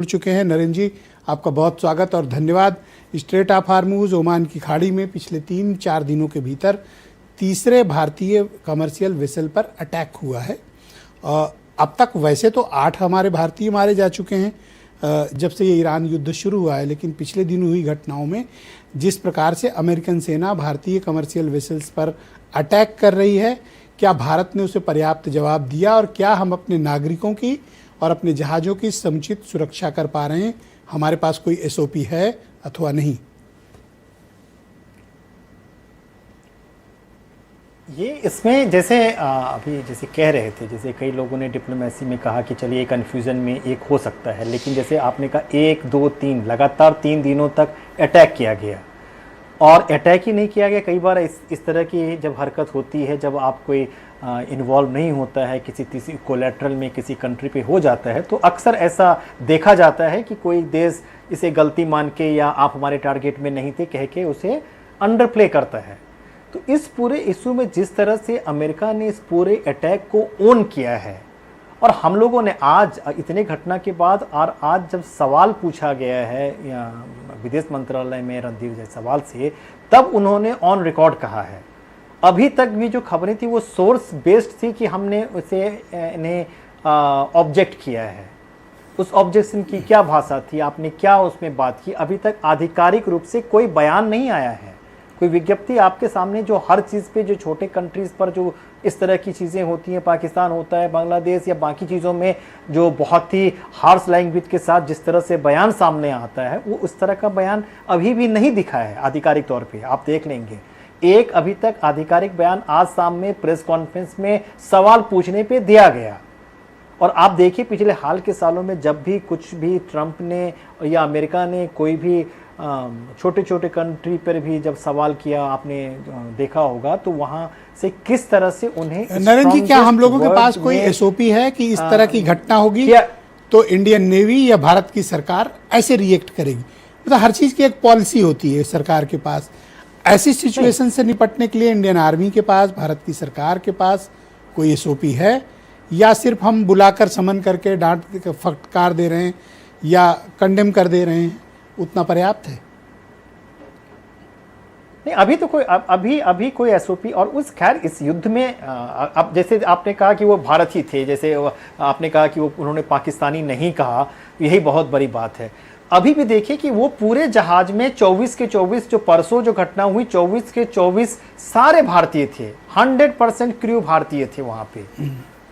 जुड़ चुके हैं। नरेंद्र जी, आपका बहुत स्वागत और धन्यवाद। स्ट्रेट ऑफ हार्मूज, ओमान की खाड़ी में पिछले 3-4 दिनों के भीतर तीसरे भारतीय कमर्शियल वेसल पर अटैक हुआ है। अब तक वैसे तो 8 हमारे भारतीय मारे जा चुके हैं जब से ये ईरान युद्ध शुरू हुआ है, लेकिन पिछले दिन हुई घटनाओं में जिस प्रकार से अमेरिकन सेना भारतीय कमर्शियल वेसल्स पर अटैक कर रही है, क्या भारत ने उसे पर्याप्त जवाब दिया और क्या हम अपने नागरिकों की और अपने जहाज़ों की समुचित सुरक्षा कर पा रहे हैं? हमारे पास कोई एसओपी है अथवा नहीं? ये इसमें जैसे अभी जैसे कह रहे थे, जैसे कई लोगों ने डिप्लोमेसी में कहा कि चलिए कन्फ्यूज़न में एक हो सकता है, लेकिन जैसे आपने कहा 1, 2, 3 लगातार 3 दिनों तक अटैक किया गया और अटैक ही नहीं किया गया। कई बार इस तरह की जब हरकत होती है, जब आप कोई इन्वॉल्व नहीं होता है, किसी कोलैटरल में किसी कंट्री पे हो जाता है, तो अक्सर ऐसा देखा जाता है कि कोई देश इसे गलती मान के या आप हमारे टारगेट में नहीं थे कह के उसे अंडर प्ले करता है। तो इस पूरे इशू में जिस तरह से अमेरिका ने इस पूरे अटैक को ओन किया है और हम लोगों ने आज इतने घटना के बाद और आज जब सवाल पूछा गया है या विदेश मंत्रालय में रणधीर जायसवाल से, तब उन्होंने ऑन रिकॉर्ड कहा है। अभी तक भी जो खबरें थी वो सोर्स बेस्ड थी कि हमने उसे ऑब्जेक्ट किया है। उस ऑब्जेक्शन की क्या भाषा थी, आपने क्या उसमें बात की, अभी तक आधिकारिक रूप से कोई बयान नहीं आया है, कोई विज्ञप्ति आपके सामने। जो हर चीज़ पे जो छोटे कंट्रीज़ पर जो इस तरह की चीज़ें होती हैं, पाकिस्तान होता है, बांग्लादेश या बाकी चीज़ों में जो बहुत ही हार्श लैंग्वेज के साथ जिस तरह से बयान सामने आता है, वो उस तरह का बयान अभी भी नहीं दिखा है आधिकारिक तौर पे। आप देख लेंगे एक अभी तक आधिकारिक बयान आज शाम में प्रेस कॉन्फ्रेंस में सवाल पूछने पे दिया गया। और आप देखिए पिछले हाल के सालों में जब भी कुछ भी ट्रंप ने या अमेरिका ने कोई भी छोटे छोटे कंट्री पर भी जब सवाल किया, आपने देखा होगा, तो वहां से किस तरह से उन्हें। नरेंद्र जी, क्या हम लोगों के पास कोई एसओपी है कि इस तरह की घटना होगी तो इंडियन नेवी या भारत की सरकार ऐसे रिएक्ट करेगी? मतलब हर चीज़ की एक पॉलिसी होती है सरकार के पास। ऐसी सिचुएशन से निपटने के लिए इंडियन आर्मी के पास, भारत की सरकार के पास कोई एसओपी है, या सिर्फ हम बुलाकर समन करके डांट फटकार दे रहे हैं या कंडेम कर दे रहे हैं, उतना पर्याप्त है? नहीं, अभी तो कोई अभी कोई एसओपी और उस खैर इस युद्ध में अब जैसे आपने कहा कि वो भारत ही थे, जैसे आपने कहा कि वो उन्होंने पाकिस्तानी नहीं कहा, यही बहुत बड़ी बात है। अभी भी देखिए कि वो पूरे जहाज में 24 के 24 जो परसों जो घटना हुई 24 के 24 सारे भारतीय थे, 100% क्रू भारतीय थे वहां पे।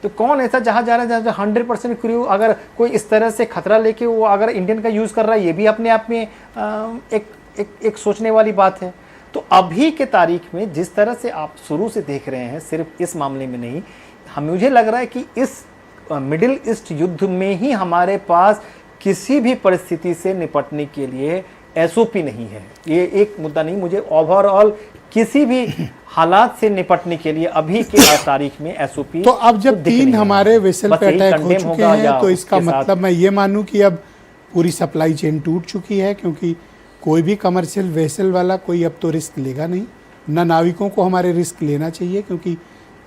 तो कौन ऐसा जहाज जा रहा है जहाँ 100% क्रू अगर कोई इस तरह से खतरा लेके वो अगर इंडियन का यूज कर रहा है, ये भी अपने आप में एक सोचने वाली बात है। तो अभी के तारीख में जिस तरह से आप शुरू से देख रहे हैं, सिर्फ इस मामले में नहीं, मुझे लग रहा है कि इस मिडिल ईस्ट युद्ध में ही हमारे पास किसी भी परिस्थिति से निपटने के लिए एसओपी नहीं है। ये एक मुद्दा नहीं, मुझे ओवरऑल किसी भी हालात से निपटने के लिए अभी के तारीख में एसओपी। तो अब जब 3 हमारे वेसल पे अटैक हो चुके हैं, तो इसका मतलब मैं ये मानूं कि अब पूरी सप्लाई चेन टूट चुकी है, क्योंकि कोई भी कमर्शियल वेसल वाला कोई अब तो रिस्क लेगा नहीं, ना नाविकों को हमारे रिस्क लेना चाहिए क्योंकि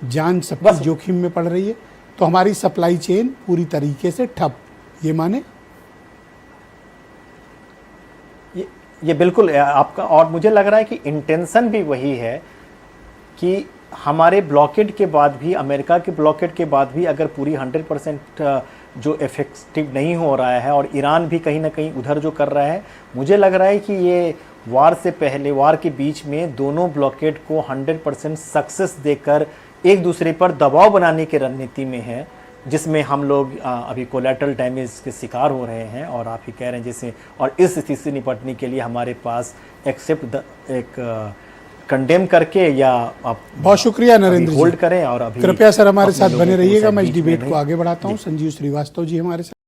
जान सबकी जोखिम में पड़ रही है। तो हमारी सप्लाई चेन पूरी तरीके से ठप, ये माने? ये बिल्कुल आपका, और मुझे लग रहा है कि इंटेंशन भी वही है कि हमारे ब्लॉकेड के बाद भी, अमेरिका के ब्लॉकेड के बाद भी अगर पूरी 100% जो इफेक्टिव नहीं हो रहा है और ईरान भी कहीं ना कहीं उधर जो कर रहा है, मुझे लग रहा है कि ये वार से पहले, वार के बीच में दोनों ब्लॉकेड को 100% सक्सेस देकर एक दूसरे पर दबाव बनाने की रणनीति में है, जिसमें हम लोग अभी कोलैटरल डैमेज के शिकार हो रहे हैं। और आप ही कह रहे हैं जैसे, और इस स्थिति से निपटने के लिए हमारे पास एक्सेप्ट एक कंडेम करके या आप बहुत शुक्रिया नरेंद्र जी, होल्ड करें। और अभी कृपया सर हमारे साथ बने रहिएगा। मैं इस डिबेट को आगे बढ़ाता हूँ। संजीव श्रीवास्तव जी हमारे साथ।